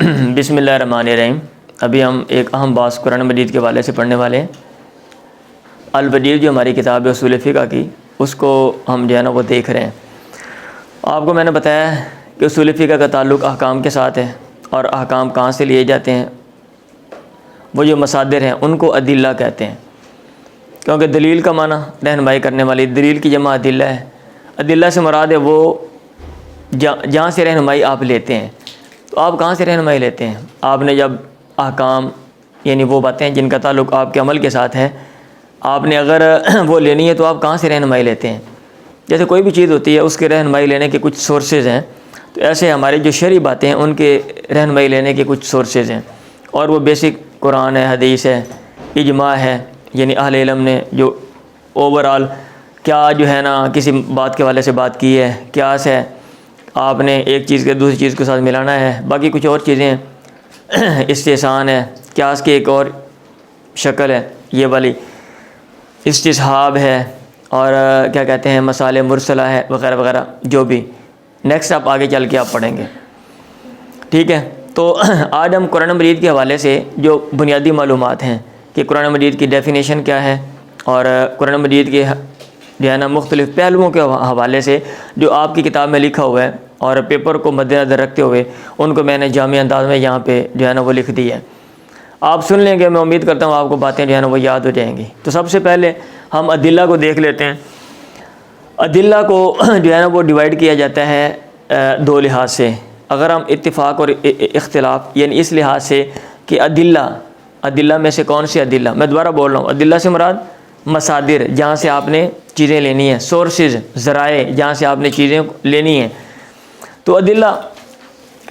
بسم اللہ الرحمن الرحیم۔ ابھی ہم ایک اہم بات قرآن مجید کے حوالے سے پڑھنے والے ہیں۔ البدیع جو ہماری کتاب ہے اصول فقہ کی، اس کو ہم جو ہے نا وہ دیکھ رہے ہیں۔ آپ کو میں نے بتایا ہے کہ اصول فقہ کا تعلق احکام کے ساتھ ہے، اور احکام کہاں سے لیے جاتے ہیں؟ وہ جو مصادر ہیں ان کو ادلہ کہتے ہیں، کیونکہ دلیل کا معنی رہنمائی کرنے والی، دلیل کی جمع ادلہ ہے۔ ادلہ سے مراد ہے وہ جہاں سے رہنمائی آپ لیتے ہیں۔ تو آپ کہاں سے رہنمائی لیتے ہیں؟ آپ نے جب احکام یعنی وہ باتیں جن کا تعلق آپ کے عمل کے ساتھ ہے، آپ نے اگر وہ لینی ہے تو آپ کہاں سے رہنمائی لیتے ہیں؟ جیسے کوئی بھی چیز ہوتی ہے اس کے رہنمائی لینے کے کچھ سورسز ہیں، تو ایسے ہماری جو شرعی باتیں ہیں ان کے رہنمائی لینے کے کچھ سورسز ہیں، اور وہ بیسک قرآن ہے، حدیث ہے، اجماع ہے، یعنی اہل علم نے جو اوورال کیا جو ہے نا کسی بات کے حوالے سے بات کی ہے، قیاس ہے، آپ نے ایک چیز کے دوسری چیز کے ساتھ ملانا ہے، باقی کچھ اور چیزیں ہیں، استحسان ہے، قیاس کی ایک اور شکل ہے یہ والی، استصحاب ہے، اور کیا کہتے ہیں مسائل مرسلہ ہے، وغیرہ وغیرہ جو بھی نیکسٹ آپ آگے چل کے آپ پڑھیں گے، ٹھیک ہے۔ تو آج ہم قرآن مجید کے حوالے سے جو بنیادی معلومات ہیں کہ قرآن مجید کی ڈیفینیشن کیا ہے، اور قرآن مجید کے جو ہے نا مختلف پہلوؤں کے حوالے سے جو آپ کی کتاب میں لکھا ہوا ہے، اور پیپر کو مد نظر رکھتے ہوئے ان کو میں نے جامع انداز میں یہاں پہ جو ہے نا وہ لکھ دی ہے۔ آپ سن لیں گے، میں امید کرتا ہوں آپ کو باتیں جو ہے نا وہ یاد ہو جائیں گی۔ تو سب سے پہلے ہم ادلہ کو دیکھ لیتے ہیں۔ ادلہ کو جو ہے نا وہ ڈیوائیڈ کیا جاتا ہے دو لحاظ سے۔ اگر ہم اتفاق اور اختلاف یعنی اس لحاظ سے کہ ادلہ میں سے کون سی ادلہ، میں دوبارہ بول رہا ہوں، ادلہ سے مراد مصادر جہاں سے آپ نے چیزیں لینی ہیں، سورسز ذرائع جہاں سے آپ نے چیزیں لینی ہیں۔ تو ادلہ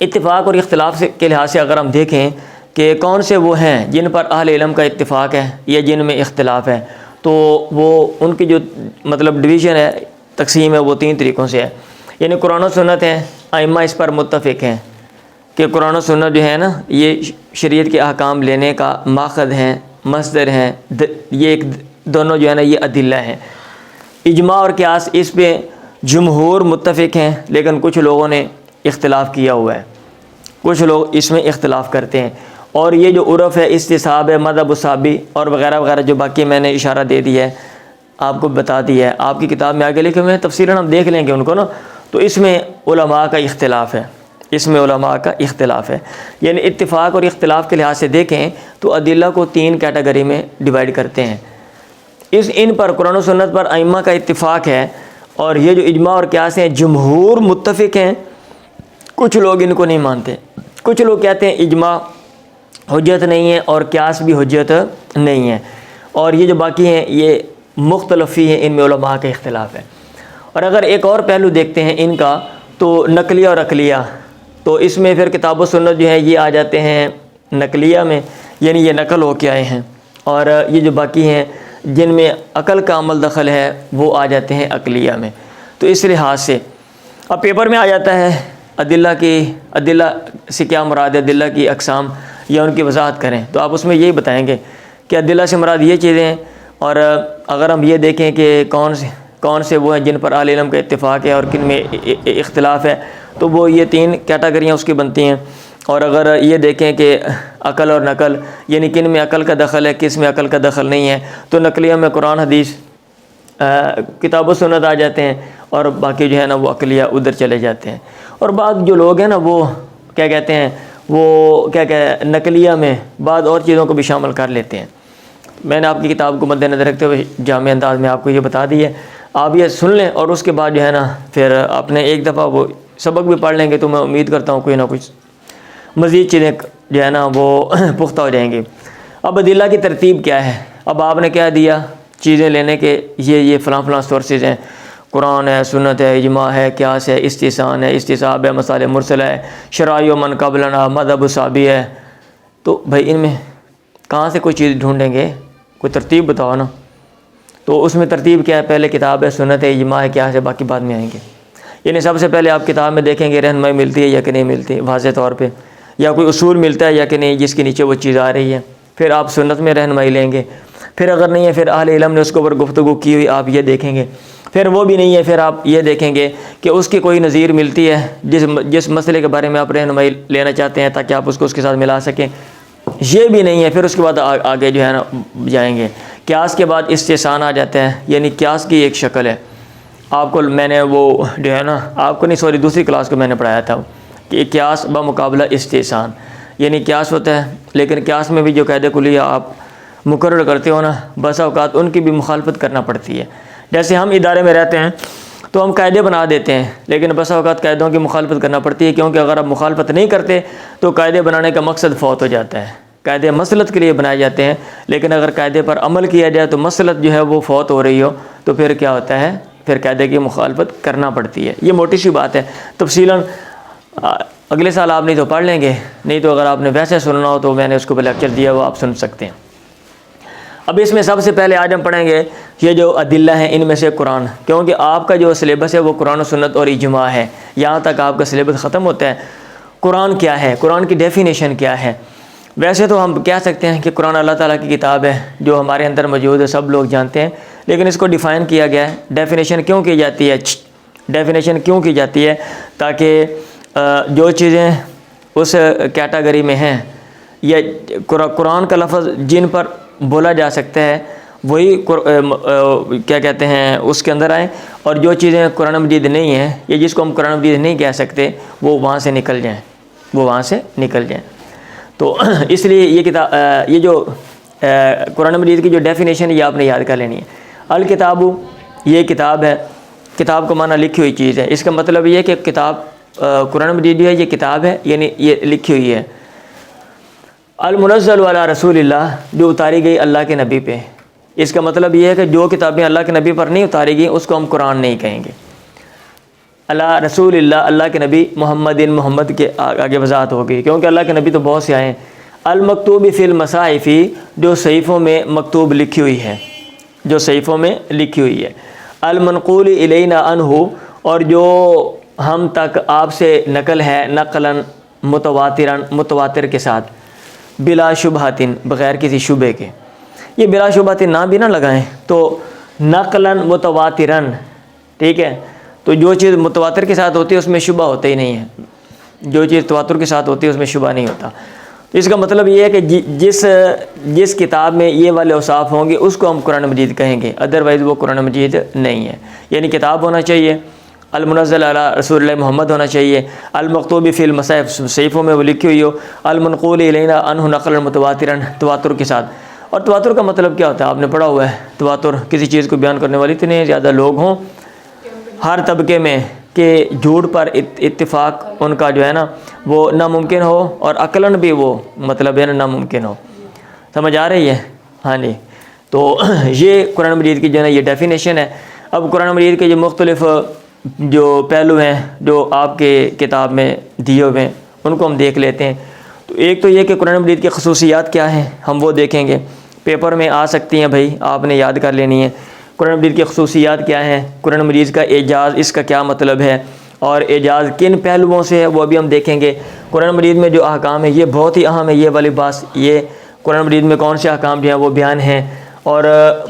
اتفاق اور اختلاف کے لحاظ سے اگر ہم دیکھیں کہ کون سے وہ ہیں جن پر اہل علم کا اتفاق ہے یا جن میں اختلاف ہے، تو وہ ان کی جو مطلب ڈویژن ہے، تقسیم ہے، وہ تین طریقوں سے ہے۔ یعنی قرآن و سنت ہے، ائمہ اس پر متفق ہیں کہ قرآن و سنت جو ہے نا یہ شریعت کے احکام لینے کا ماخذ ہیں، مصدر ہیں، یہ ایک دونوں جو ہے نا یہ ادلہ ہیں۔ اجماع اور قیاس اس پہ جمہور متفق ہیں، لیکن کچھ لوگوں نے اختلاف کیا ہوا ہے، کچھ لوگ اس میں اختلاف کرتے ہیں۔ اور یہ جو عرف ہے، استصحاب ہے، مذہب الصحابی اور وغیرہ وغیرہ جو باقی میں نے اشارہ دے دیا ہے، آپ کو بتا دیا ہے، آپ کی کتاب میں آگے لکھے ہوئے ہیں، تفصیلاً ہم دیکھ لیں گے ان کو نا۔ تو اس میں علماء کا اختلاف ہے، اس میں علماء کا اختلاف ہے۔ یعنی اتفاق اور اختلاف کے لحاظ سے دیکھیں تو ادلہ کو تین کیٹیگری میں ڈیوائیڈ کرتے ہیں۔ ان پر قرآن و سنت پر ائمہ کا اتفاق ہے، اور یہ جو اجماع اور قیاس ہیں جمہور متفق ہیں، کچھ لوگ ان کو نہیں مانتے، کچھ لوگ کہتے ہیں اجماع حجت نہیں ہے اور قیاس بھی حجت نہیں ہے، اور یہ جو باقی ہیں یہ مختلفی ہیں، ان میں علماء کا اختلاف ہے۔ اور اگر ایک اور پہلو دیکھتے ہیں ان کا، تو نقلیہ اور عقلیہ، تو اس میں پھر کتاب و سنت جو ہے یہ آ جاتے ہیں نقلیہ میں، یعنی یہ نقل ہو کے آئے ہیں، اور یہ جو باقی ہیں جن میں عقل کا عمل دخل ہے وہ آ جاتے ہیں عقلیہ میں۔ تو اس لحاظ سے اب پیپر میں آ جاتا ہے ادلہ سے کیا مراد ہے، ادلہ کی اقسام یا ان کی وضاحت کریں، تو آپ اس میں یہی بتائیں گے کہ ادلہ سے مراد یہ چیزیں ہیں۔ اور اگر ہم یہ دیکھیں کہ کون سے وہ ہیں جن پر اہل علم کا اتفاق ہے اور کن میں اختلاف ہے، تو وہ یہ تین کیٹیگریاں اس کی بنتی ہیں۔ اور اگر یہ دیکھیں کہ عقل اور نقل یعنی کن میں عقل کا دخل ہے، کس میں عقل کا دخل نہیں ہے، تو نقلیہ میں قرآن حدیث کتاب و سنت آ جاتے ہیں، اور باقی جو ہے نا وہ عقلیہ ادھر چلے جاتے ہیں۔ اور بعض جو لوگ ہیں نا وہ کیا کہتے ہیں، وہ نقلیہ میں بعض اور چیزوں کو بھی شامل کر لیتے ہیں۔ میں نے آپ کی کتاب کو مد نظر رکھتے ہوئے جامع انداز میں آپ کو یہ بتا دی ہے، آپ یہ سن لیں، اور اس کے بعد جو ہے نا پھر آپ نے ایک دفعہ وہ سبق بھی پڑھ لیں گے، تو میں امید کرتا ہوں کوئی نہ کچھ مزید چیزیں جو ہے نا وہ پختہ ہو جائیں گی۔ اب ادلہ کی ترتیب کیا ہے؟ اب آپ نے کیا دیا چیزیں لینے کے، یہ فلاں سورسز ہیں، قرآن ہے، سنت ہے، اجماع ہے، قیاس ہے، استحسان ہے، استصحاب ہے، مسائل مرسلہ ہے، شرائع و من قبلنا، مذہب الصحابی ہے۔ تو بھائی ان میں کہاں سے کوئی چیز ڈھونڈیں گے؟ کوئی ترتیب بتاؤ نا۔ تو اس میں ترتیب کیا ہے؟ پہلے کتاب ہے، سنت ہے، اجماع ہے، قیاس ہے، باقی بعد میں آئیں گے۔ یعنی سب سے پہلے آپ کتاب میں دیکھیں گے رہنمائی ملتی ہے یا کہ نہیں ملتی واضح طور پہ، یا کوئی اصول ملتا ہے یا کہ نہیں جس کے نیچے وہ چیز آ رہی ہے۔ پھر آپ سنت میں رہنمائی لیں گے، پھر اگر نہیں ہے پھر اہل علم نے اس کے اوپر گفتگو کی ہوئی آپ یہ دیکھیں گے، پھر وہ بھی نہیں ہے، پھر آپ یہ دیکھیں گے کہ اس کی کوئی نظیر ملتی ہے جس مسئلے کے بارے میں آپ رہنمائی لینا چاہتے ہیں تاکہ آپ اس کو اس کے ساتھ ملا سکیں، یہ بھی نہیں ہے۔ پھر اس کے بعد آگے جو ہے نا جائیں گے، قیاس کے بعد استحسان آ جاتا ہے، یعنی قیاس کی ایک شکل ہے۔ آپ کو میں نے وہ جو ہے نا، آپ کو نہیں سوری دوسری کلاس کو میں نے پڑھایا تھا کہ قیاس بمقابلہ استحسان، یعنی قیاس ہوتا ہے لیکن قیاس میں بھی جو قاعدہ کلیہ آپ مقرر کرتے ہو نا، بسا اوقات ان کی بھی مخالفت کرنا پڑتی ہے۔ جیسے ہم ادارے میں رہتے ہیں تو ہم قاعدے بنا دیتے ہیں، لیکن بسا اوقات قاعدوں کی مخالفت کرنا پڑتی ہے، کیونکہ اگر آپ مخالفت نہیں کرتے تو قاعدے بنانے کا مقصد فوت ہو جاتا ہے۔ قاعدے مصلحت کے لیے بنائے جاتے ہیں، لیکن اگر قاعدے پر عمل کیا جائے تو مصلحت جو ہے وہ فوت ہو رہی ہو تو پھر کیا ہوتا ہے، پھر قاعدے کی مخالفت کرنا پڑتی ہے۔ یہ موٹی سی بات ہے، تفصیلاً اگلے سال آپ نہیں تو پڑھ لیں گے، نہیں تو اگر آپ نے ویسے سننا ہو تو میں نے اس کو لیکچر دیا وہ آپ سن سکتے ہیں۔ اب اس میں سب سے پہلے آج ہم پڑھیں گے یہ جو ادلہ ہیں، ان میں سے قرآن، کیونکہ آپ کا جو سلیبس ہے وہ قرآن و سنت اور اجماع ہے، یہاں تک آپ کا سلیبس ختم ہوتا ہے۔ قرآن کیا ہے، قرآن کی ڈیفینیشن کیا ہے؟ ویسے تو ہم کہہ سکتے ہیں کہ قرآن اللہ تعالیٰ کی کتاب ہے جو ہمارے اندر موجود ہے، سب لوگ جانتے ہیں، لیکن اس کو ڈیفائن کیا گیا ہے۔ ڈیفینیشن کیوں کی جاتی ہے؟ ڈیفینیشن کیوں کی جاتی ہے؟ تاکہ جو چیزیں اس کیٹاگری میں ہیں یا قرآن کا لفظ جن پر بولا جا سکتا ہے وہی کیا کہتے ہیں اس کے اندر آئیں، اور جو چیزیں قرآن مجید نہیں ہیں یا جس کو ہم قرآن مجید نہیں کہہ سکتے وہ وہاں سے نکل جائیں، وہ وہاں سے نکل جائیں۔ تو اس لیے یہ کتاب، یہ جو قرآن مجید کی جو ڈیفینیشن یہ آپ نے یاد کر لینی ہے۔ الکتاب یہ کتاب ہے، کتاب کو معنی لکھی ہوئی چیز ہے، اس کا مطلب یہ ہے کہ کتاب قرآن مجید جو ہے یہ کتاب ہے، یعنی یہ لکھی ہوئی ہے۔ المنزل علی رسول اللہ، جو اتاری گئی اللہ کے نبی پہ، اس کا مطلب یہ ہے کہ جو کتابیں اللہ کے نبی پر نہیں اتاری گئیں اس کو ہم قرآن نہیں کہیں گے۔ اللہ رسول اللہ، اللہ کے نبی محمد محمد کے آگے وضاحت ہوگی، کیونکہ اللہ کے نبی تو بہت سے آئے ہیں۔ المکتوب فی المصاحف، جو صحیفوں میں مکتوب لکھی ہوئی ہے، جو صحیفوں میں لکھی ہوئی ہے۔ المنقول الینا عنہ، اور جو ہم تک آپ سے نقل ہے، نقلاً متواتراً، متواتر کے ساتھ، بلا شبہاتن، بغیر کسی شبہ کے۔ یہ بلا شبہاتن نہ بھی نہ لگائیں تو نقلاً متواتراً، ٹھیک ہے؟ تو جو چیز متواتر کے ساتھ ہوتی ہے اس میں شبہ ہوتا ہی نہیں ہے، جو چیز تواتر کے ساتھ ہوتی ہے اس میں شبہ نہیں ہوتا۔ تو اس کا مطلب یہ ہے کہ جس کتاب میں یہ والے اوصاف ہوں گے اس کو ہم قرآن مجید کہیں گے، ادروائز وہ قرآن مجید نہیں ہے۔ یعنی کتاب ہونا چاہیے، المنزل علی رسول اللہ محمد ہونا چاہیے، المکتوب فی المصاحف صحیفوں میں وہ لکھی ہوئی ہو، المنقول الینا عنہ نقلا متواتراً، تواتر کے ساتھ۔ اور تواتر کا مطلب کیا ہوتا ہے؟ آپ نے پڑھا ہوا ہے، تواتر کسی چیز کو بیان کرنے والے اتنے زیادہ لوگ ہوں ہر طبقے میں کہ جھوٹ پر اتفاق ان کا جو ہے نا وہ ناممکن ہو، اور عقلاً بھی وہ مطلب ہے نا ناممکن ہو۔ سمجھ آ رہی ہے؟ ہاں جی۔ تو یہ قرآن مجید کی جو ہے نا یہ ڈیفینیشن ہے۔ اب قرآن مجید کے جو مختلف جو پہلو ہیں جو آپ کے کتاب میں دیے ہوئے ہیں ان کو ہم دیکھ لیتے ہیں۔ تو ایک تو یہ کہ قرآن مجید کی خصوصیات کیا ہیں ہم وہ دیکھیں گے، پیپر میں آ سکتی ہیں بھائی، آپ نے یاد کر لینی ہے۔ قرآن مجید کی خصوصیات کیا ہیں، قرآن مجید کا اعجاز اس کا کیا مطلب ہے، اور اعجاز کن پہلوؤں سے ہے وہ بھی ہم دیکھیں گے۔ قرآن مجید میں جو احکام ہے یہ بہت ہی اہم ہے، یہ والی بات، یہ قرآن مجید میں کون سے احکام جو ہیں وہ بیان ہیں، اور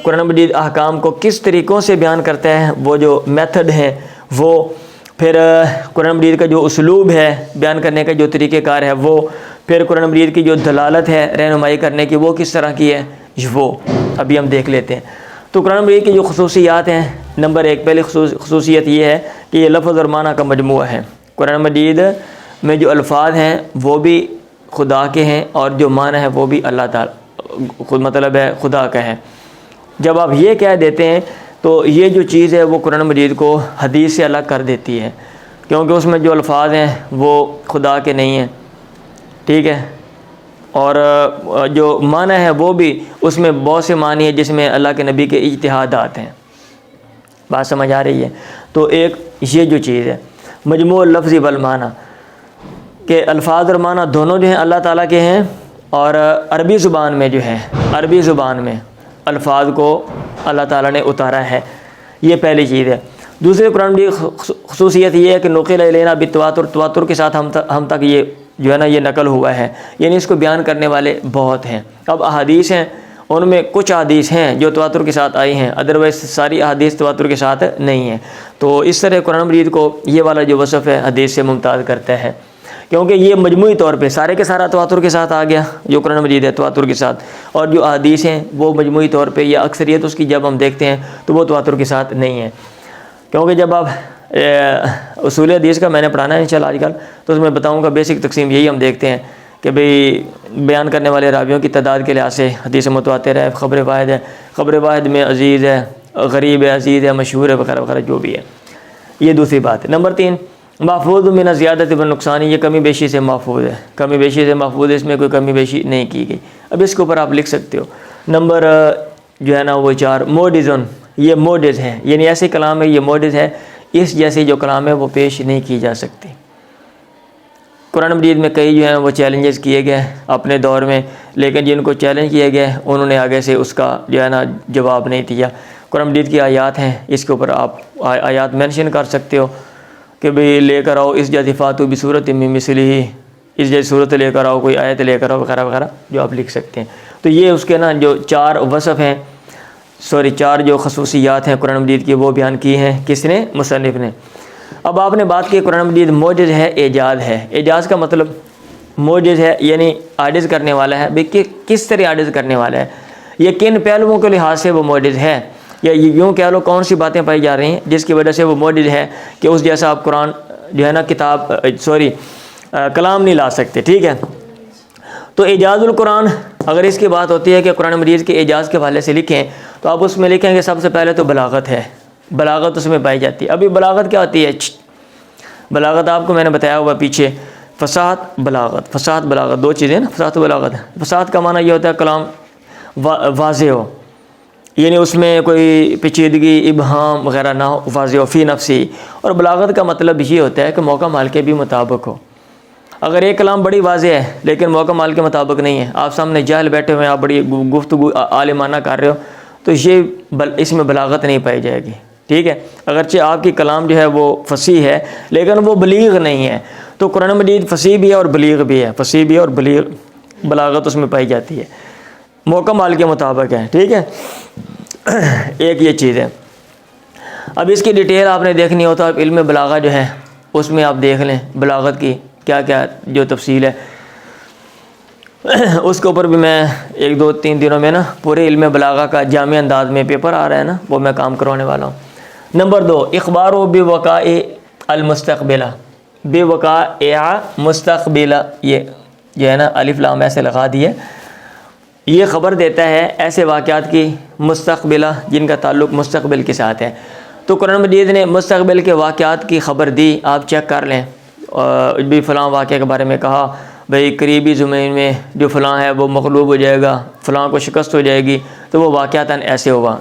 قرآن مجید احکام کو کس طریقوں سے بیان کرتا ہے، وہ جو میتھڈ ہیں وہ، پھر قرآن مجید کا جو اسلوب ہے بیان کرنے کا جو طریقہ کار ہے وہ، پھر قرآن مجید کی جو دلالت ہے رہنمائی کرنے کی وہ کس طرح کی ہے، وہ ابھی ہم دیکھ لیتے ہیں۔ تو قرآن مجید کی جو خصوصیات ہیں، نمبر ایک پہلی خصوصیت یہ ہے کہ یہ لفظ اور معنی کا مجموعہ ہے۔ قرآن مجید میں جو الفاظ ہیں وہ بھی خدا کے ہیں اور جو معنی ہے وہ بھی اللہ تعالیٰ خود مطلب ہے خدا کا ہے۔ جب آپ یہ کہہ دیتے ہیں تو یہ جو چیز ہے وہ قرآن مجید کو حدیث سے الگ کر دیتی ہے، کیونکہ اس میں جو الفاظ ہیں وہ خدا کے نہیں ہیں، ٹھیک ہے؟ اور جو معنی ہے وہ بھی اس میں بہت سے معنی ہیں جس میں اللہ کے نبی کے اجتہادات ہیں۔ بات سمجھ آ رہی ہے؟ تو ایک یہ جو چیز ہے مجموع لفظی والمعنی، کہ الفاظ اور معنی دونوں جو ہیں اللہ تعالیٰ کے ہیں، اور عربی زبان میں جو ہے، عربی زبان میں الفاظ کو اللہ تعالیٰ نے اتارا ہے، یہ پہلی چیز ہے۔ دوسری قرآن کی خصوصیت یہ ہے کہ نقل الینا بالتواتر، تواتر کے ساتھ ہم تک یہ جو ہے نا یہ نقل ہوا ہے، یعنی اس کو بیان کرنے والے بہت ہیں۔ اب احادیث ہیں ان میں کچھ احادیث ہیں جو تواتر کے ساتھ آئی ہیں، ادروائز ساری احادیث تواتر کے ساتھ نہیں ہیں۔ تو اس طرح قرآن مجید کو یہ والا جو وصف ہے حدیث سے ممتاز کرتا ہے، کیونکہ یہ مجموعی طور پہ سارے کے سارا تواتر کے ساتھ آ گیا جو قرآن مجید ہے تواتر کے ساتھ، اور جو احادیث ہیں وہ مجموعی طور پہ یا اکثریت اس کی جب ہم دیکھتے ہیں تو وہ تواتر کے ساتھ نہیں ہے۔ کیونکہ جب آپ اصول حدیث کا میں نے پڑھانا ہے انشاءاللہ آج کل، تو اس میں بتاؤں گا بیسک تقسیم یہی ہم دیکھتے ہیں کہ بھئی بیان کرنے والے راویوں کی تعداد کے لحاظ سے حدیث متواتر ہے، خبر واحد ہے، خبر واحد میں عزیز ہے، غریب ہے، عزیز ہے، مشہور ہے، وغیرہ وغیرہ جو بھی ہے۔ یہ دوسری بات ہے۔ نمبر 3، محفوظ من زیادت و نقصان، یہ کمی بیشی سے محفوظ ہے، کمی بیشی سے محفوظ ہے، اس میں کوئی کمی بیشی نہیں کی گئی۔ اب اس کے اوپر آپ لکھ سکتے ہو۔ نمبر جو ہے نا وہ 4، موڈزن، یہ موڈز ہے، یعنی ایسے کلام ہے، یہ موڈز ہے، اس جیسے جو کلام ہے وہ پیش نہیں کی جا سکتی۔ قرآن مجید میں کئی جو ہیں وہ چیلنجز کیے گئے اپنے دور میں، لیکن جن کو چیلنج کیے گئے انہوں نے آگے سے اس کا جو ہے نا جواب نہیں دیا۔ قرآن مجید کی آیات ہیں، اس کے اوپر آپ آیات مینشن کر سکتے ہو کہ بھئی لے کر آؤ اس جیسی فاتو بصورت من مثلہ، اس جیسی صورت لے کر آؤ، کوئی آیت لے کر آؤ، وغیرہ وغیرہ جو آپ لکھ سکتے ہیں۔ تو یہ اس کے نا جو 4 وصف ہیں، 4 جو خصوصیات ہیں قرآن مجید کی وہ بیان کی ہیں، کس نے؟ مصنف نے۔ اب آپ نے بات کی قرآن مجید معجز ہے، اعجاز ہے۔ اعجاز کا مطلب معجز ہے یعنی عاجز کرنے والا ہے، بھئی کس طرح عاجز کرنے والا ہے، یہ کن پہلوؤں کے لحاظ سے وہ معجز ہے، یا یوں کہہ لو کون سی باتیں پائی جا رہی ہیں جس کی وجہ سے وہ معجز ہے کہ اس جیسا آپ قرآن جو ہے نا کلام نہیں لا سکتے، ٹھیک ہے۔ تو اعجاز القرآن، اگر اس کی بات ہوتی ہے کہ قرآن مجید کے اعجاز کے حوالے سے لکھیں تو آپ اس میں لکھیں کہ سب سے پہلے تو بلاغت ہے، بلاغت اس میں پائی جاتی ہے۔ ابھی بلاغت کیا ہوتی ہے؟ بلاغت آپ کو میں نے بتایا ہوا پیچھے، فصاحت بلاغت، فصاحت بلاغت 2 چیزیں نا، فصاحت و بلاغت۔ فصاحت کا معنی یہ ہوتا ہے کلام واضح ہو، یعنی اس میں کوئی پیچیدگی، ابہام وغیرہ نہ ہو، واضح ہو فی نفسی۔ اور بلاغت کا مطلب یہ ہوتا ہے کہ موقع مال کے بھی مطابق ہو۔ اگر ایک کلام بڑی واضح ہے لیکن موقع مال کے مطابق نہیں ہے، آپ سامنے جاہل بیٹھے ہوئے ہیں، آپ بڑی گفتگو عالمانہ کر رہے ہو، تو یہ اس میں بلاغت نہیں پائی جائے گی، ٹھیک ہے۔ اگرچہ آپ کی کلام جو ہے وہ فصیح ہے لیکن وہ بلیغ نہیں ہے، تو قرآن مجید فصیح بھی ہے اور بلیغ بھی ہے، فصیح بھی ہے اور بلیغ، بلاغت اس میں پائی جاتی ہے، موقع مال کے مطابق ہے، ٹھیک ہے۔ ایک یہ چیز ہے۔ اب اس کی ڈیٹیل آپ نے دیکھنی ہو تو آپ علم بلاغہ جو ہے اس میں آپ دیکھ لیں بلاغت کی کیا کیا جو تفصیل ہے، اس کے اوپر بھی میں 1-2-3 دنوں میں نا پورے علم بلاغہ کا جامع انداز میں پیپر آ رہا ہے نا، وہ میں کام کروانے والا ہوں۔ نمبر 2، اخبار و بوقاء المستقبلہ، بوقاء مستقبلہ، یہ جو ہے نا الف لام ایسے لگا دیے، یہ خبر دیتا ہے ایسے واقعات کی مستقبلہ جن کا تعلق مستقبل کے ساتھ ہے۔ تو قرآن مجید نے مستقبل کے واقعات کی خبر دی، آپ چیک کر لیں، بھی فلاں واقعے کے بارے میں کہا بھئی قریبی زمین میں جو فلاں ہے وہ مغلوب ہو جائے گا، فلاں کو شکست ہو جائے گی، تو وہ واقعاتاً ایسے ہوا۔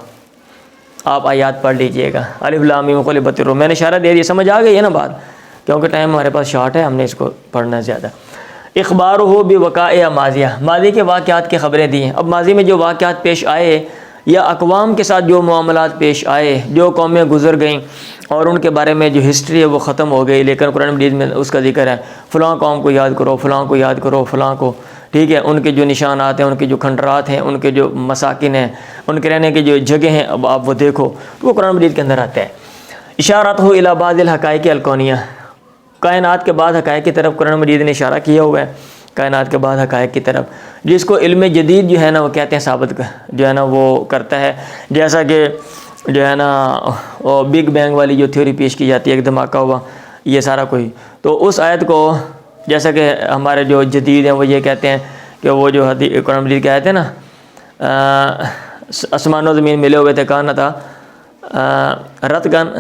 آپ آیات پڑھ لیجئے گا، الف لام میم غلبت الروم، میں نے اشارہ دے دیا، سمجھ آ گئی ہے نا بات، کیونکہ ٹائم ہمارے پاس شارٹ ہے، ہم نے اس کو پڑھنا زیادہ۔ اخبار ہو بوقاء ماضیہ، ماضی کے واقعات کی خبریں دی ہیں۔ اب ماضی میں جو واقعات پیش آئے یا اقوام کے ساتھ جو معاملات پیش آئے، جو قومیں گزر گئیں اور ان کے بارے میں جو ہسٹری ہے وہ ختم ہو گئی، لیکن قرآن مجید میں اس کا ذکر ہے، فلاں قوم کو یاد کرو، فلاں کو یاد کرو، فلاں کو، ٹھیک ہے، ان کے جو نشانات ہیں، ان کے جو کھنڈرات ہیں، ان کے جو مساکن ہیں، ان کے رہنے کی جو جگہ ہیں، اب آپ وہ دیکھو تو وہ قرآن مجید کے اندر آتا ہے۔ اشارات ہو الی بعض الحقائق الکونیہ، کائنات کے بعد حقائق کی طرف قرآن مجید نے اشارہ کیا ہوا ہے، کائنات کے بعد حقائق کی طرف، جس کو علم جدید جو ہے نا وہ کہتے ہیں ثابت جو ہے نا وہ کرتا ہے، جیسا کہ جو ہے نا وہ بگ بینگ والی جو تھیوری پیش کی جاتی ہے، ایک دھماکہ ہوا، یہ سارا کوئی، تو اس آیت کو جیسا کہ ہمارے جو جدید ہیں وہ یہ کہتے ہیں کہ وہ جو قرآن مجید کے آیت ہے نا آسمان و زمین ملے ہوئے تھے، کہاں تھا رت کن،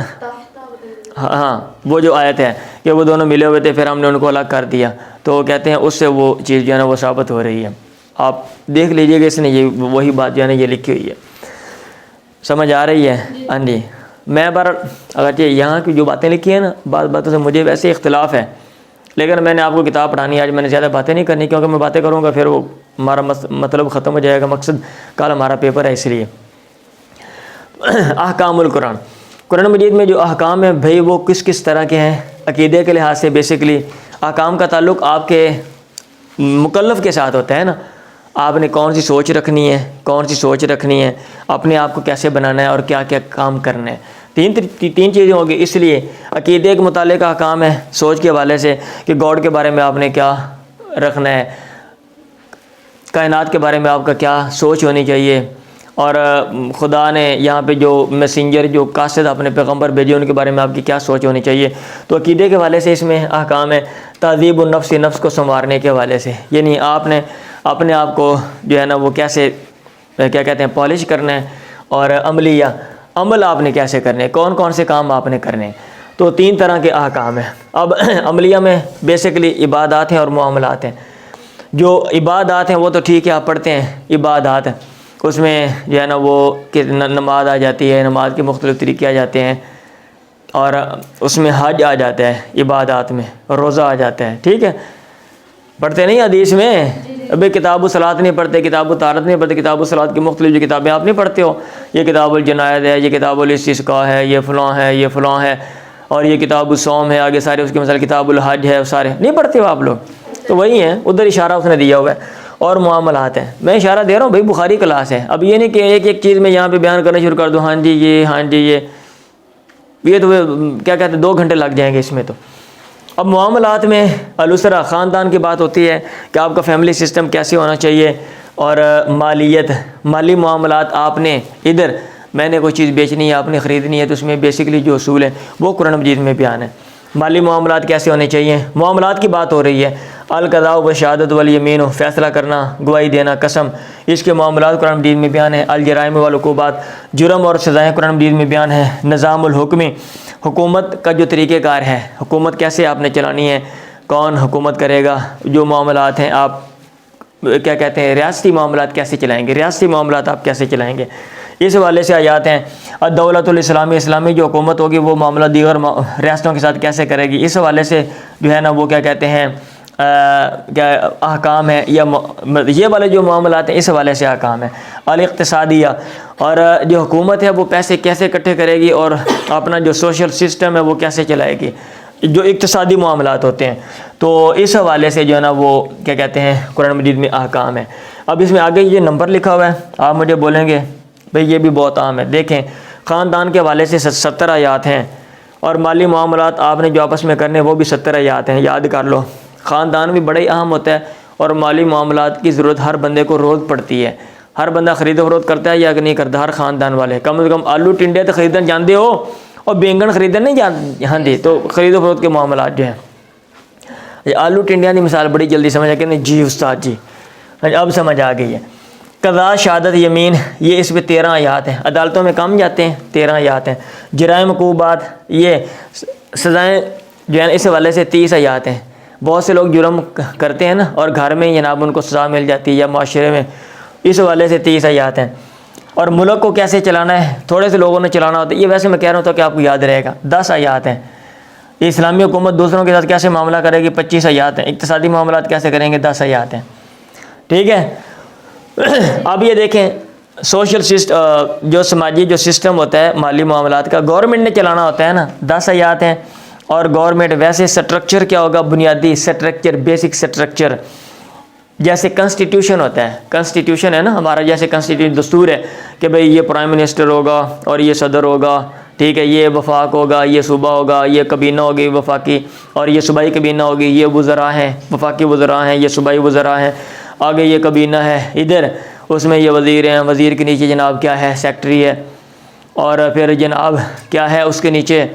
ہاں وہ جو آیت ہے کہ وہ دونوں ملے ہوئے تھے پھر ہم نے ان کو الگ کر دیا، تو وہ کہتے ہیں اس سے وہ چیز جو ہے نا وہ ثابت ہو رہی ہے۔ آپ دیکھ لیجئے کہ اس نے یہ وہی بات جو ہے نا یہ لکھی ہوئی ہے، سمجھ آ رہی ہے؟ ہاں جی، میں اگرچہ یہاں کی جو باتیں لکھی ہیں نا بعض باتوں سے مجھے ویسے اختلاف ہے، لیکن میں نے آپ کو کتاب پڑھانی ہے، آج میں نے زیادہ باتیں نہیں کرنی کیونکہ میں باتیں کروں گا پھر وہ ہمارا مطلب ختم ہو جائے گا، مقصد کل ہمارا پیپر ہے، اس لیے۔ احکام القرآن، قرآن مجید میں جو احکام ہیں بھئی وہ کس کس طرح کے ہیں؟ عقیدے کے لحاظ سے بیسکلی احکام کا تعلق آپ کے مکلف کے ساتھ ہوتا ہے نا، آپ نے کون سی سوچ رکھنی ہے، کون سی سوچ رکھنی ہے، اپنے آپ کو کیسے بنانا ہے اور کیا کیا کام کرنا ہے. تین چیزیں ہوں گی. اس لیے عقیدے کے متعلق احکام ہے سوچ کے حوالے سے کہ گاڈ کے بارے میں آپ نے کیا رکھنا ہے، کائنات کے بارے میں آپ کا کیا سوچ ہونی چاہیے، اور خدا نے یہاں پہ جو میسنجر جو قاصد اپنے پیغمبر بھیجے ان کے بارے میں آپ کی کیا سوچ ہونی چاہیے. تو عقیدے کے حوالے سے اس میں احکام ہے. تہذیب النفس، نفس کو سنوارنے کے حوالے سے، یعنی آپ نے اپنے آپ کو جو ہے نا وہ کیسے کیا کہتے ہیں پالش کرنا ہے، اور عملیہ عمل آپ نے کیسے کرنے ہیں، کون کون سے کام آپ نے کرنے ہیں. تو 3 طرح کے احکام ہیں. اب عملیہ میں بیسکلی عبادات ہیں اور معاملات ہیں. جو عبادات ہیں وہ تو ٹھیک ہے آپ پڑھتے ہیں عبادات، اس میں جو ہے نا وہ کہ نماز آ جاتی ہے، نماز کے مختلف طریقے آ جاتے ہیں، اور اس میں حج آ جاتا ہے، عبادات میں روزہ آ جاتا ہے. ٹھیک ہے، پڑھتے نہیں حدیث میں ابھی کتاب الصلاۃ نہیں پڑھتے، کتاب الطہارت نہیں پڑھتے، کتاب الصلاۃ کی مختلف جو کتابیں آپ نہیں پڑھتے ہو، یہ کتاب الجنائز ہے، یہ کتاب الاستسقاء ہے، یہ فلاں ہے، یہ فلاں ہے، اور یہ کتاب الصوم ہے، آگے سارے اس کے مثال کتاب الحج ہے، سارے نہیں پڑھتے ہو آپ لوگ. تو وہی ہیں، ادھر اشارہ اس نے دیا ہوا ہے. اور معاملات ہیں، میں اشارہ دے رہا ہوں بھائی بخاری کلاس ہے. اب یہ نہیں کہ ایک ایک چیز میں یہاں پہ بیان کرنا شروع کر دوں، ہاں جی یہ، ہاں جی یہ تو کیا کہتے ہیں 2 گھنٹے لگ جائیں گے اس میں. تو اب معاملات میں الاسرہ خاندان کی بات ہوتی ہے کہ آپ کا فیملی سسٹم کیسے ہونا چاہیے، اور مالیت مالی معاملات. آپ نے ادھر میں نے کوئی چیز بیچنی ہے، آپ نے خریدنی ہے، تو اس میں بیسکلی جو اصول ہیں وہ قرآن مجید میں بیان ہے. مالی معاملات کیسے ہونے چاہیے، معاملات کی بات ہو رہی ہے. القضاء و شہادت والیمین، فیصلہ کرنا، گواہی دینا، قسم، اس کے معاملات قرآن مجید میں بیان ہے. الجرائم والعقوبات، جرم اور سزائیں قرآن مجید میں بیان ہے. نظام الحکمی، حکومت کا جو طریقہ کار ہے، حکومت کیسے آپ نے چلانی ہے، کون حکومت کرے گا، جو معاملات ہیں آپ کیا کہتے ہیں ریاستی معاملات کیسے چلائیں گے، ریاستی معاملات آپ کیسے چلائیں گے، اس حوالے سے آیات ہیں. الدولۃ الاسلامی، اسلامی جو حکومت ہوگی وہ معاملہ دیگر ریاستوں کے ساتھ کیسے کرے گی، اس حوالے سے جو ہے نا وہ کیا کہتے ہیں کیا احکام ہے، یا یہ والے جو معاملات ہیں اس حوالے سے احکام ہے. الاقتصادیہ، اور جو حکومت ہے وہ پیسے کیسے اکٹھے کرے گی اور اپنا جو سوشل سسٹم ہے وہ کیسے چلائے گی، جو اقتصادی معاملات ہوتے ہیں. تو اس حوالے سے جو ہے نا وہ کیا کہتے ہیں قرآن مجید میں احکام ہے. اب اس میں آگے یہ نمبر لکھا ہوا ہے، آپ مجھے بولیں گے بھئی یہ بھی بہت عام ہے. دیکھیں خاندان کے حوالے سے 70 آیات ہیں، اور مالی معاملات آپ نے جو آپس میں کرنے وہ بھی 70 آیات ہیں، یاد کر لو. خاندان بھی بڑا ہی اہم ہوتا ہے، اور مالی معاملات کی ضرورت ہر بندے کو روز پڑتی ہے. ہر بندہ خرید و فروخت کرتا ہے یا نہیں کرتا، ہر خاندان والے کم از کم آلو ٹنڈے تو خریدن جانتے ہو، اور بینگن خریدن نہیں جانتے. ہاں جی، تو خرید و فروخت کے معاملات جو ہیں، آلو ٹنڈیاں کی مثال بڑی جلدی سمجھ آ کہ نہیں جی استاد جی، اب سمجھ آ گئی ہے. قضاء، شہادت، یمین، یہ اس پہ 13 آیات ہیں. عدالتوں میں کم جاتے ہیں، 13 آیات ہیں. جرائم عقوبات، یہ سزائیں جو ہیں اس حوالے سے 30 آیات ہیں. بہت سے لوگ جرم کرتے ہیں نا، اور گھر میں جناب ان کو سزا مل جاتی ہے یا معاشرے میں، اس حوالے سے 30 آیات ہیں. اور ملک کو کیسے چلانا ہے، تھوڑے سے لوگوں نے چلانا ہوتا ہے، یہ ویسے میں کہہ رہا ہوں کہ آپ کو یاد رہے گا. 10 آیات ہیں. اسلامی حکومت دوسروں کے ساتھ کیسے معاملہ کرے گی، 25 آیات ہیں. اقتصادی معاملات کیسے کریں گے، 10 آیات ہیں. ٹھیک ہے. اب یہ دیکھیں سوشل جو سماجی جو سسٹم ہوتا ہے مالی معاملات کا، گورنمنٹ نے چلانا ہوتا ہے نا، 10 آیات ہیں. اور گورنمنٹ ویسے سٹرکچر کیا ہوگا، بنیادی سٹرکچر، بیسک سٹرکچر، جیسے کنسٹیٹیوشن ہوتا ہے، کنسٹیٹیوشن ہے نا ہمارا، جیسے کنسٹیٹیوشن دستور ہے کہ بھئی یہ پرائم منسٹر ہوگا اور یہ صدر ہوگا، ٹھیک ہے، یہ وفاق ہوگا، یہ صوبہ ہوگا، یہ کابینہ ہوگی وفاقی، اور یہ صوبائی کابینہ ہوگی، یہ وزراء ہیں، وفاقی وزراء ہیں، یہ صوبائی وزراء ہیں، آگے یہ کابینہ ہے ادھر، اس میں یہ وزیر ہیں، وزیر کے نیچے جناب کیا ہے، سیکٹری ہے، اور پھر جناب کیا ہے اس کے نیچے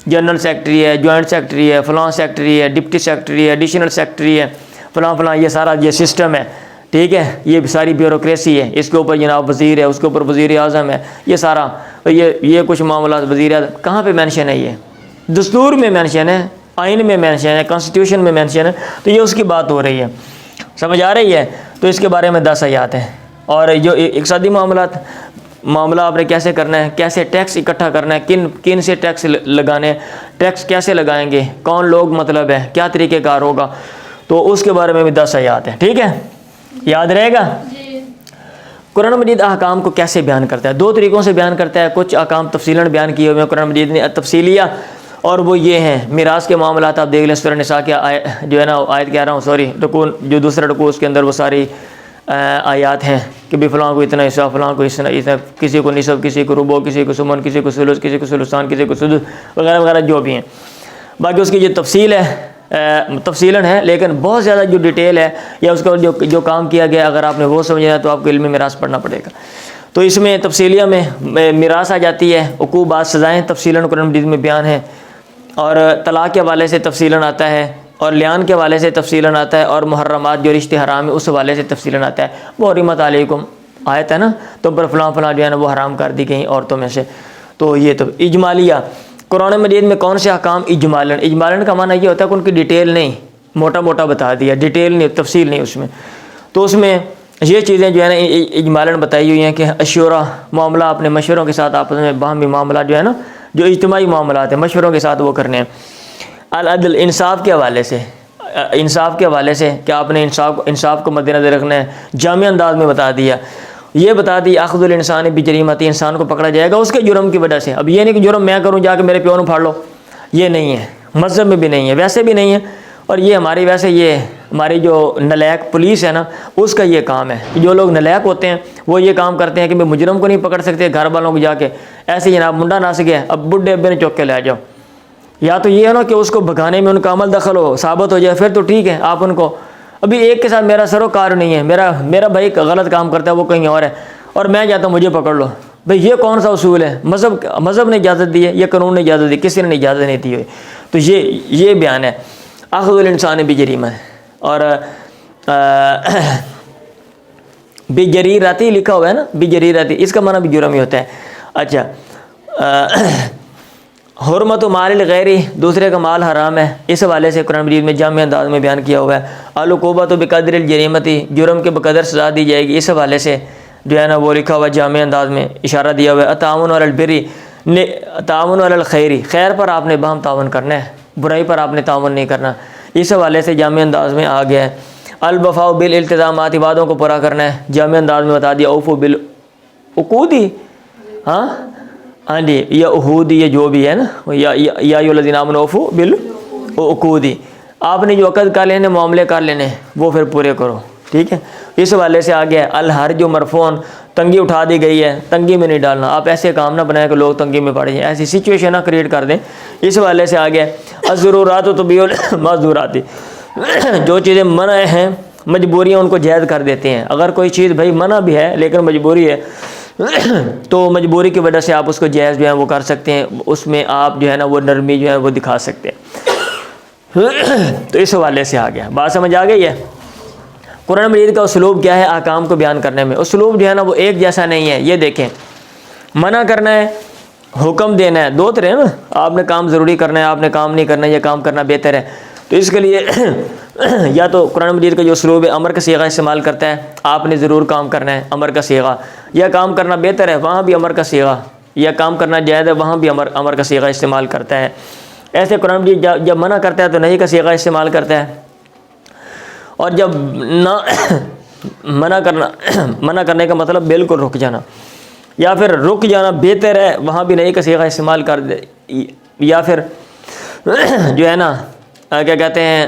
جنرل سیکٹری ہے، جوائنٹ سیکٹری ہے، فلاں سیکٹری ہے، ڈپٹی سیکٹری ہے، ایڈیشنل سیکٹری ہے، فلاں فلاں، یہ سارا یہ سسٹم ہے. ٹھیک ہے، یہ ساری بیوروکریسی ہے. اس کے اوپر جناب وزیر ہے، اس کے اوپر وزیر اعظم ہے، یہ سارا یہ کچھ معاملات وزیر اعظم کہاں پہ مینشن ہے، یہ دستور میں مینشن ہے، آئین میں مینشن ہے، کانسٹیٹیوشن میں مینشن ہے. تو یہ اس کی بات ہو رہی ہے، سمجھ آ رہی ہے. تو اس کے بارے میں 10 آیات ہیں. اور جو اقتصادی معاملہ آپ نے کیسے کرنا ہے، کیسے ٹیکس اکٹھا کرنا ہے، کن سے ٹیکس لگانے ہیں، ٹیکس کیسے لگائیں گے، کون لوگ مطلب ہے، کیا طریقہ کار ہوگا، تو اس کے بارے میں بھی 10 آیات ہیں. ٹھیک ہے، یاد رہے گا. قرآن مجید احکام کو کیسے بیان کرتا ہے، 2 طریقوں سے بیان کرتا ہے. کچھ احکام تفصیلاً بیان کیے ہوئے ہیں قرآن مجید نے تفصیلیہ، اور وہ یہ ہیں میراث کے معاملات. آپ دیکھ لیں سورہ نساء کی جو ہے نا آیت کہہ رہا ہوں، سوری رکوع، جو دوسرا رکوع اس کے اندر وہ ساری آیات ہیں کہ بھی فلاں کو اتنا حصہ، فلاں کو اتنا، کسی کو نصف، کسی کو ربع، کسی کو ثمن، کسی کو ثلث، کسی کو ثلثان، کسی کو سدس وغیرہ وغیرہ جو بھی ہیں. باقی اس کی جو تفصیل ہے تفصیلاً ہے، لیکن بہت زیادہ جو ڈیٹیل ہے یا اس کا جو کام کیا گیا، اگر آپ نے وہ سمجھنا ہے تو آپ کو علم میراث پڑھنا پڑے گا. تو اس میں تفصیلیہ میں میراث آ جاتی ہے، عقوبات، سزائیں تفصیلاً قرآن مجید میں بیان ہیں، اور طلاق کے حوالے سے تفصیلاً آتا ہے، اور لیان کے حوالے سے تفصیلاً آتا ہے، اور محرمات جو رشتے حرام ہے اس حوالے سے تفصیلاً آتا ہے. محرمات علیکم آیت ہے نا، تم پر فلاں فلاں جو ہے نا وہ حرام کر دی گئیں عورتوں میں سے. تو یہ تو اجمالیہ قرآن مجید میں کون سے احکام اجمالاً کا معنی یہ ہوتا ہے کہ ان کی ڈیٹیل نہیں، موٹا موٹا بتا دیا، ڈیٹیل نہیں، تفصیل نہیں اس میں. تو اس میں یہ چیزیں جو ہے نا اجمالاً بتائی ہوئی ہیں کہ اشورہ معاملہ اپنے مشوروں کے ساتھ آپس میں باہمی معاملہ جو ہے نا، جو اجتماعی معاملات ہیں مشوروں کے ساتھ وہ کرنے ہیں. العدل انصاف کے حوالے سے کہ آپ نے انصاف کو مد نظر رکھنا ہے، جامع انداز میں بتا دیا. یہ بتا دی اخذ الانسان بجریمتی، انسان کو پکڑا جائے گا اس کے جرم کی وجہ سے. اب یہ نہیں کہ جرم میں کروں جا کے میرے پیو نے پھاڑ لو، یہ نہیں ہے، مذہب میں بھی نہیں ہے، ویسے بھی نہیں ہے. اور یہ ہماری جو نالائق پولیس ہے نا، اس کا یہ کام ہے. جو لوگ نالائق ہوتے ہیں وہ یہ کام کرتے ہیں کہ مجرم کو نہیں پکڑ سکتے، گھر والوں کو جا کے ایسے جناب منڈا ناس گیا، اب بڈھے ابے نے چوک کے لے جاؤ. یا تو یہ ہے نا کہ اس کو بھگانے میں ان کا عمل دخل ہو، ثابت ہو جائے، پھر تو ٹھیک ہے. آپ ان کو ابھی ایک کے ساتھ میرا سروکار نہیں ہے، میرا بھائی غلط کام کرتا ہے، وہ کہیں اور ہے، اور میں جاتا ہوں مجھے پکڑ لو. بھئی یہ کون سا اصول ہے؟ مذہب نے اجازت دی ہے، یہ قانون نے اجازت دی، کسی نے اجازت نہیں دی ہوئی. تو یہ بیان ہے اخذ الانسان بجریمہ. اور بجریرتی لکھا ہوا ہے نا، بجریرتی، اس کا معنی بھی جرم ہی ہوتا ہے. اچھا، حرمت مال الغیری، دوسرے کا مال حرام ہے، اس حوالے سے قرآن مجید میں جامع انداز میں بیان کیا ہوا ہے. العقوبۃ بقدر الجریمتی، جرم کے بقدر سزا دی جائے گی، اس حوالے سے جو ہے نا وہ لکھا ہوا ہے، جامع انداز میں اشارہ دیا ہوا ہے. التعاون علی البر، تعاون علی الخیر، خیر پر آپ نے باہم تعاون کرنا ہے، برائی پر آپ نے تعاون نہیں کرنا، اس حوالے سے جامع انداز میں آ گیا ہے. الوفاء بالالتزامات، وعدوں کو پورا کرنا ہے، جامع انداز میں بتا دیا. اوفوا بالعقود، ہاں جی، یا عہود، یہ جو بھی ہے نا، یا ایھا الذین آمنوا اوفوا بالعقود، آپ نے جو عقد کر لینے، معاملے کر لینے، وہ پھر پورے کرو. ٹھیک ہے، اس حوالے سے آ گیا. الحرج مرفوع، تنگی اٹھا دی گئی ہے، تنگی میں نہیں ڈالنا. آپ ایسے کام نہ بنائیں کہ لوگ تنگی میں پڑ جائیں، ایسی سچویشن نہ کریٹ کر دیں. اس حوالے سے آ گیا. الضرورات تبیح المحظورات، جو چیزیں منع ہیں مجبوریاں ان کو جائز کر دیتے ہیں. اگر کوئی چیز بھائی منع بھی ہے لیکن مجبوری ہے تو مجبوری کی وجہ سے آپ اس کو جائز جو ہے وہ کر سکتے ہیں، اس میں آپ جو ہے نا وہ نرمی جو ہے وہ دکھا سکتے ہیں. تو اس حوالے سے آ گیا. بات سمجھ آ گئی ہے؟ قرآن مجید کا اسلوب کیا ہے احکام کو بیان کرنے میں؟ اسلوب جو ہے نا وہ ایک جیسا نہیں ہے. یہ دیکھیں، منع کرنا ہے، حکم دینا ہے، دو طرح ہے نا. آپ نے کام ضروری کرنا ہے، آپ نے کام نہیں کرنا ہے، یہ کام کرنا بہتر ہے. تو اس کے لیے یا تو قرآن مجید کا جو اسلوب ہے امر کا صیغہ استعمال کرتا ہے، آپ نے ضرور کام کرنا ہے، امر کا صیغہ، یا کام کرنا بہتر ہے، وہاں بھی امر کا صیغہ، یا کام کرنا جائز ہے، وہاں بھی امر کا صیغہ استعمال کرتا ہے. ایسے قرآن مجید جب منع کرتا ہے تو نہیں کا صیغہ استعمال کرتا ہے، اور جب نہ منع کرنے کا مطلب بالکل رک جانا، یا پھر رک جانا بہتر ہے، وہاں بھی نہیں کا صیغہ استعمال کر دے. یا پھر جو ہے نا کیا کہتے ہیں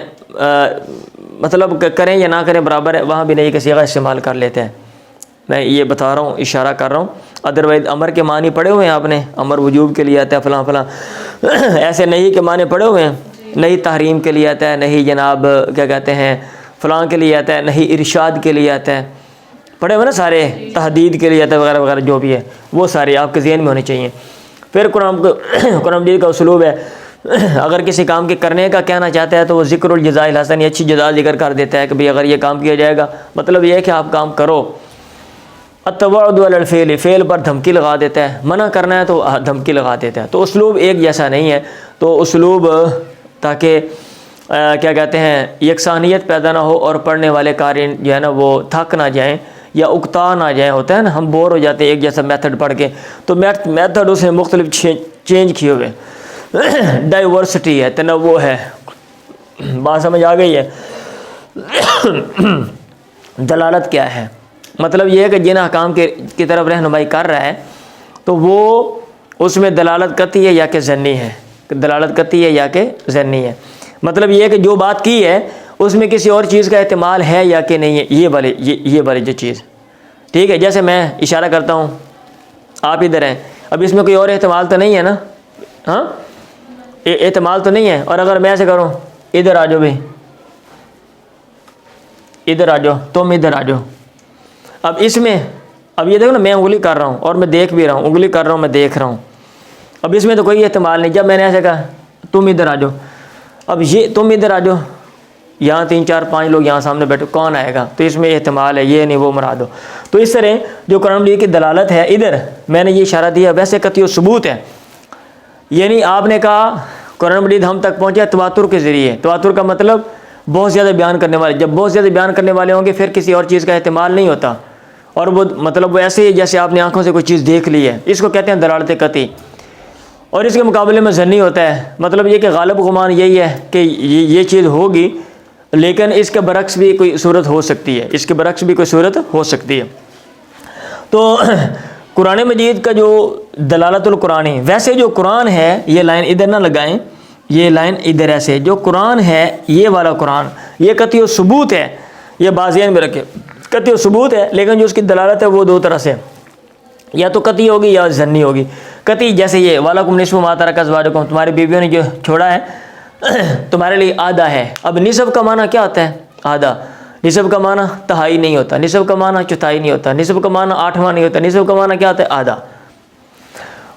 مطلب کریں یا نہ کریں برابر ہے، وہاں بھی نہیں کا صیغہ استعمال کر لیتے ہیں. میں یہ بتا رہا ہوں، اشارہ کر رہا ہوں. ادروائز امر کے معنی پڑھے ہوئے ہیں آپ نے، امر وجوب کے لیے آتا ہے فلاں فلاں، ایسے نہیں کے معنی پڑھے ہوئے ہیں. نہیں تحریم کے لیے آتا ہے، نہیں جناب کیا کہتے ہیں فلاں کے لیے آتا ہے، نہیں ارشاد کے لیے آتا ہے، پڑھے ہوئے نا سارے، تحدید کے لیے آتا ہے وغیرہ وغیرہ جو بھی ہے، وہ سارے آپ کے ذہن میں ہونے چاہیے. پھر قرآن مجید کا اسلوب ہے، اگر کسی کام کے کرنے کا کہنا چاہتا ہے تو وہ ذکر الجزاء الحسن، یہ اچھی جزا ذکر کر دیتا ہے کہ بھئی اگر یہ کام کیا جائے گا، مطلب یہ ہے کہ آپ کام کرو. التوعد علی الفعل، فعل پر دھمکی لگا دیتا ہے، منع کرنا ہے تو دھمکی لگا دیتا ہے. تو اسلوب ایک جیسا نہیں ہے. تو اسلوب تاکہ کیا کہتے ہیں یکسانیت پیدا نہ ہو اور پڑھنے والے قارئین جو ہے نا وہ تھک نہ جائیں یا اکتا نہ جائیں. ہوتا ہے نا ہم بور ہو جاتے ہیں ایک جیسا میتھڈ پڑھ کے، تو میتھڈ اس میں مختلف چینج کیے ہوئے، ڈائیورسٹی ہے، تنوع ہے. بات سمجھ آ گئی ہے؟ دلالت کیا ہے؟ مطلب یہ ہے کہ جن احکام کی طرف رہنمائی کر رہا ہے تو وہ اس میں دلالت قطعی ہے یا کہ ظنی ہے، دلالت قطعی ہے یا کہ ظنی ہے. مطلب یہ ہے کہ جو بات کی ہے اس میں کسی اور چیز کا احتمال ہے یا کہ نہیں ہے، یہ والی جو چیز، ٹھیک ہے. جیسے میں اشارہ کرتا ہوں آپ ادھر ہیں، اب اس میں کوئی اور احتمال تو نہیں ہے نا، ہاں احتمال تو نہیں ہے. اور اگر میں ایسے کروں ادھر آ جاؤ بھائی، ادھر آ جاؤ، تم ادھر آ جاؤ. اب اس میں اب یہ دیکھو نا، میں انگلی کر رہا ہوں اور میں دیکھ بھی رہا ہوں، انگلی کر رہا ہوں میں دیکھ رہا ہوں. اب اس میں تو کوئی احتمال نہیں. جب میں نے ایسے کہا تم ادھر آ جاؤ، اب یہ تم ادھر آ جاؤ، یہاں 3 4 5 لوگ یہاں سامنے بیٹھے، کون آئے گا؟ تو اس میں احتمال ہے، یہ نہیں وہ مراد ہو. تو اس طرح جو قرآن مجید کی دلالت ہے، ادھر میں نے یہ اشارہ دیا، ویسے قطعی ثبوت ہے. یعنی آپ نے کہا قرآن مجید ہم تک پہنچا تواتر کے ذریعے. تواتر کا مطلب بہت زیادہ بیان کرنے والے. جب بہت زیادہ بیان کرنے والے ہوں گے پھر کسی اور چیز کا احتمال نہیں ہوتا، اور وہ مطلب وہ ایسے ہی جیسے آپ نے آنکھوں سے کوئی چیز دیکھ لی ہے. اس کو کہتے ہیں دلالت قطعی. اور اس کے مقابلے میں ظنی ہوتا ہے، مطلب یہ کہ غالب گمان یہی ہے کہ یہ چیز ہوگی، لیکن اس کے برعکس بھی کوئی صورت ہو سکتی ہے، اس کے برعکس بھی کوئی صورت ہو سکتی ہے. تو قرآن مجید کا جو دلالت القرآنی، ویسے جو قرآن ہے، یہ لائن ادھر نہ لگائیں، یہ لائن ادھر ایسے، جو قرآن ہے یہ والا قرآن یہ قطعی و ثبوت ہے. یہ بازین میں رکھے، قطعی و ثبوت ہے، لیکن جو اس کی دلالت ہے وہ دو طرح سے، یا تو قطعی ہوگی یا ظنی ہوگی. قطعی جیسے یہ وَلَكُمْ نِصْفُ مَا تَرَكَ أَزْوَاجُكُمْ، تمہاری بیویوں نے جو چھوڑا ہے تمہارے لیے آدھا ہے. اب نصف کا معنی کیا ہوتا ہے؟ آدھا. نصف کا معنی تہائی نہیں ہوتا، نصف کا معنی چوتھائی نہیں ہوتا، نصف کا معنی آٹھواں نہیں ہوتا، نصف کا معنی کیا ہوتا ہے؟ آدھا.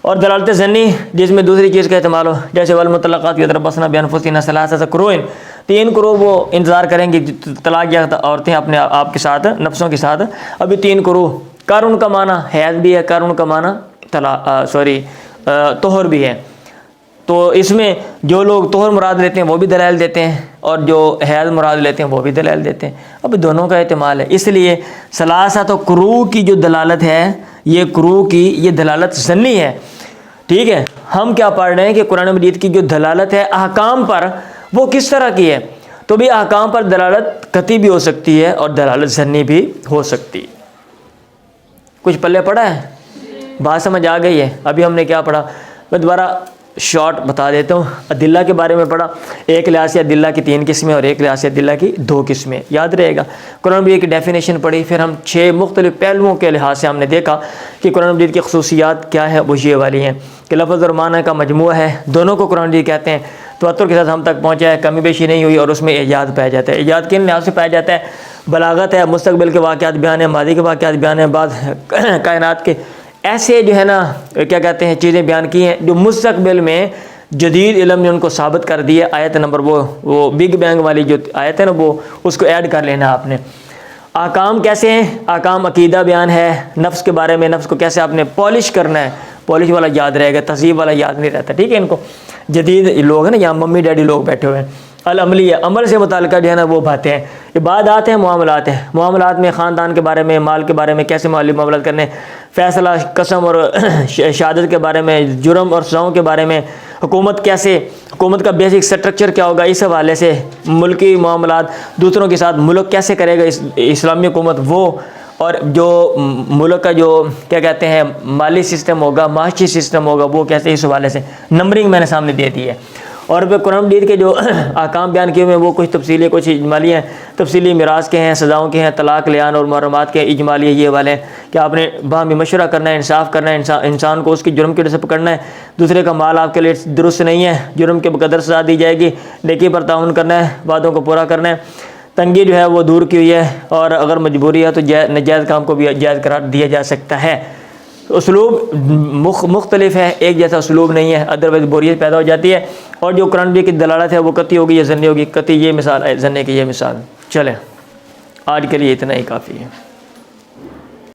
اور دلالت ظنی جس میں دوسری چیز کا احتمال ہو، جیسے وَالْمُطَلَّقَاتُ يَتَرَبَّصْنَ بِأَنفُسِهِنَّ ثَلَاثَةَ قُرُوءٍ، 3 قروء وہ انتظار کریں گی، طلاق یافتہ عورتیں اپنے آپ کے ساتھ، نفسوں کے ساتھ. ابھی 3 قروء. قرن کا معنی حیض بھی ہے، قرن کا معنی طہر بھی ہے. تو اس میں جو لوگ طہر مراد لیتے ہیں وہ بھی دلائل دیتے ہیں، اور جو حیض مراد لیتے ہیں وہ بھی دلائل دیتے ہیں. اب دونوں کا احتمال ہے. اس لیے ثلاثۃ قروء کی جو دلالت ہے، یہ قروء کی یہ دلالت ظنی ہے. ٹھیک ہے. ہم کیا پڑھ رہے ہیں کہ قرآن مجید کی جو دلالت ہے احکام پر، وہ کس طرح کی ہے؟ تو بھی احکام پر دلالت قطعی بھی ہو سکتی ہے اور دلالت ظنی بھی ہو سکتی ہے. کچھ پلے پڑا ہے؟ بات سمجھ آ گئی ہے؟ ابھی ہم نے کیا پڑھا، میں دوبارہ شارٹ بتا دیتا ہوں. ادلہ کے بارے میں پڑھا، ایک لحاظ سے ادلہ کی 3 قسمیں اور ایک لحاظ سے ادلہ کی 2 قسمیں، یاد رہے گا. قرآن مجید کی ڈیفینیشن پڑھی، پھر ہم 6 مختلف پہلوؤں کے لحاظ سے ہم نے دیکھا کہ قرآن مجید کی خصوصیات کیا ہے. وہ یہ والی ہیں کہ لفظ اور معنی کا مجموعہ ہے، دونوں کو قرآن مجید کہتے ہیں. تواتر کے ساتھ ہم تک پہنچا ہے، کمی بیشی نہیں ہوئی، اور اس میں ایجاد پایا جاتا ہے. ایجاد کن لحاظ سے پایا جاتا ہے؟ بلاغت ہے، مستقبل کے واقعات بیان ہے، ماضی کے واقعات بیان ہے، بعض کائنات کے ایسے جو ہے نا کیا کہتے ہیں چیزیں بیان کی ہیں جو مستقبل میں جدید علم نے ان کو ثابت کر دی ہے. آیت نمبر وہ بگ بینگ والی جو آیت ہے نا، وہ اس کو ایڈ کر لینا آپ نے. احکام کیسے ہیں؟ احکام عقیدہ بیان ہے، نفس کے بارے میں، نفس کو کیسے آپ نے پالش کرنا ہے. پالش والا یاد رہے گا، تہذیب والا یاد نہیں رہتا. ٹھیک ہے. ان کو جدید لوگ ہیں نا، یہاں ممی ڈیڈی لوگ بیٹھے ہوئے ہیں. العملی ہے، عمل سے متعلقہ جو ہے نا وہ باتیں ہیں. عبادات ہیں، معاملات ہیں. معاملات میں خاندان کے بارے میں، مال کے بارے میں، کیسے مالی معاملات کرنے، فیصلہ، قسم اور شہادت کے بارے میں، جرم اور سزاؤں کے بارے میں، حکومت کیسے، حکومت کا بیسک سٹرکچر کیا ہوگا، اس حوالے سے ملکی معاملات، دوسروں کے ساتھ ملک کیسے کرے گا اسلامی حکومت، وہ، اور جو ملک کا جو کیا کہتے ہیں مالی سسٹم ہوگا، معاشی سسٹم ہوگا، وہ کیسے، اس حوالے سے نمبرنگ میں نے سامنے دے دی ہے. اور پھر قرآن مجید کے جو احکام بیان کیے ہوئے ہیں وہ کچھ تفصیلی، کچھ اجمالی ہیں. تفصیلی میراث کے ہیں، سزاؤں کے ہیں، طلاق، لیان اور محرمات کے. اجمالی یہ والے ہیں کہ آپ نے باہمی مشورہ کرنا ہے، انصاف کرنا ہے، انسان کو اس کی جرم کی وجہ سے پکڑنا ہے. دوسرے کا مال آپ کے لیے درست نہیں ہے، جرم کے بقدر سزا دی جائے گی. نیکی پر تعاون کرنا ہے، وعدوں کو پورا کرنا ہے. تنگی جو ہے وہ دور کی ہوئی ہے، اور اگر مجبوری ہے تو ناجائز کام کو بھی جائز قرار دیا جا سکتا ہے. اسلوب مختلف ہے، ایک جیسا اسلوب نہیں ہے، ادروائز بوریت پیدا ہو جاتی ہے. اور جو قرآن کی دلالت ہے وہ قطعی ہوگی یا ظنی ہوگی. قطعی یہ مثال ہے، ظنی کی یہ مثال. چلیں آج کے لیے اتنا ہی کافی ہے.